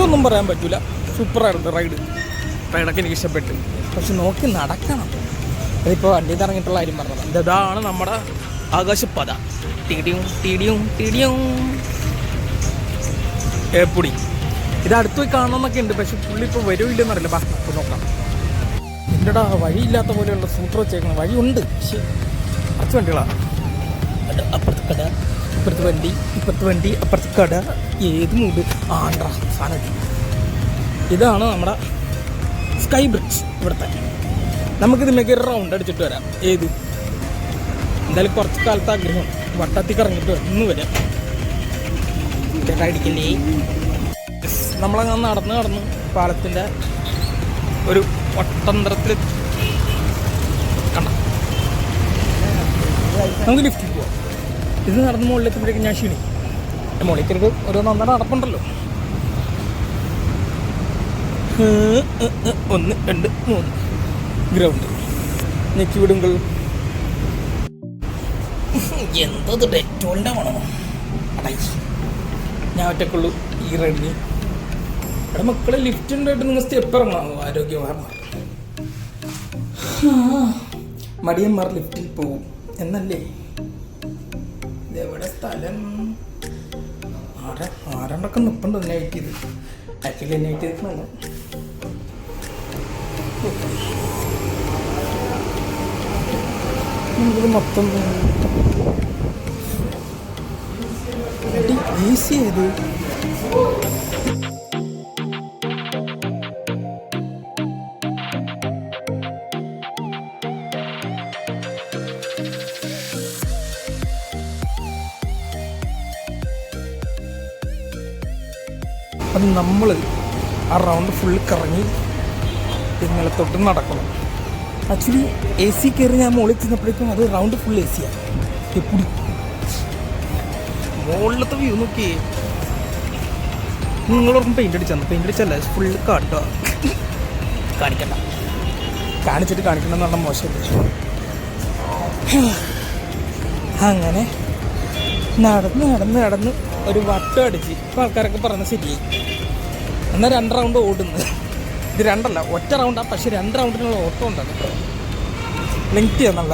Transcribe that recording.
കുറ്റമൊന്നും പറയാൻ പറ്റില്ല. സൂപ്പറായിരുന്നു റൈഡൊക്കെ എനിക്ക് ഇഷ്ടപ്പെട്ടു. പക്ഷെ നോക്കി നടക്കണം. അതിപ്പോൾ വണ്ടിയിൽ നിന്ന് ഇറങ്ങിയിട്ടുള്ള കാര്യം പറഞ്ഞത്. ഇതാണ് നമ്മുടെ ആകാശപാത. ടീടിയും ഏപ്പൊടി. ഇത് അടുത്ത് പോയി കാണണമെന്നൊക്കെ ഉണ്ട്. പക്ഷെ പുള്ളി ഇപ്പോൾ വരുമില്ലെന്നറിയില്ല. ഇപ്പോൾ നോക്കാം. എന്റെടാ വഴിയില്ലാത്ത പോലെയുള്ള സൂത്രം വെച്ചേക്കണം. വഴിയുണ്ട്, പക്ഷേ കുറച്ച് വണ്ടികളാണ്. അപ്പുറത്ത് കട, ഇപ്പുറത്ത് വണ്ടി, അപ്പുറത്ത് കട. ഏത് മൂട് ആണ്ടാ സാധനം. ഇതാണ് നമ്മുടെ സ്കൈ ബ്രിഡ്ജ്. ഇവിടുത്തെ നമുക്കിതിലേക്ക് റൗണ്ട് അടിച്ചിട്ട് വരാം. ഏത് എന്തായാലും കുറച്ച് കാലത്ത് ആഗ്രഹം വട്ടത്തിൽ കറങ്ങിയിട്ട് ഒന്ന് വരാം. അടിക്കല്ലേ. നമ്മളങ്ങനെ നടന്ന് പാലത്തിൻ്റെ ഒരു ഒട്ടന്തരത്തിൽ കണ്ട. നമുക്ക് ലിഫ്റ്റിൽ പോവാം. ഇത് നടന്ന് മുകളിലെത്തുമ്പോഴേക്കും ഞാൻ ക്ഷീണി. മുകളിലേക്ക് ഒരു നന്നായിട്ട് നടപ്പുണ്ടല്ലോ. 1 2 3 ഗ്രൗണ്ട് ഞെക്കി വിടുങ്കൾ. എന്തത് ഡെറ്റോളിൻ്റെ വേണോ അടായി. ഞാൻ ഒറ്റക്കുള്ളൂ ഈ റൈഡിന്. ഇവിടെ മക്കളെ ലിഫ്റ്റ് ഉണ്ടായിട്ട് നിങ്ങൾ സ്റ്റെപ്പ് ഇറങ്ങണോ? ആരോഗ്യമാർമാർ മടിയന്മാർ ലിഫ്റ്റിൽ പോവും എന്നല്ലേ. ഇതെവിടെ സ്ഥലം? ആരാണ്ടൊക്കെ നിൽപ്പുണ്ട്. നൈറ്റ് ചെയ്ത് ആക്ച്വലി നൈറ്റ് ചെയ്തിട്ടുണ്ടല്ല. ഇത് മൊത്തം ഈസി ആയത്. അത് നമ്മൾ ആ റൗണ്ട് ഫുള്ള് കറങ്ങി ഇന്നലെ തൊട്ട് നടക്കണം. ആക്ച്വലി എ സി കയറി ഞാൻ മുകളിൽ ചെന്നപ്പോഴേക്കും അത് റൗണ്ട് ഫുൾ എ സിയാണ്. എപ്പൊടി മുകളിലത്തെ വ്യൂ നോക്കിയേ. നിങ്ങളോർക്കും പെയിൻ്റ് അടിച്ചല്ല ഫുള്ള് കാട്ടുക. കാണിച്ചിട്ട് കാണിക്കണമെന്ന് പറഞ്ഞാൽ മോശമല്ലേ. അങ്ങനെ നടന്ന് ഒരു വട്ടം അടിച്ച് ഇപ്പം ആൾക്കാരൊക്കെ പറഞ്ഞ ശരിയായി. എന്നാൽ 2 റൗണ്ട് ഓടുന്നത്. ഇത് 2 അല്ല, ഒറ്റ റൗണ്ടാണ്. പക്ഷെ 2 റൗണ്ടിനുള്ള ഓട്ടം ഉണ്ടാകും. ലെങ്ത് നല്ല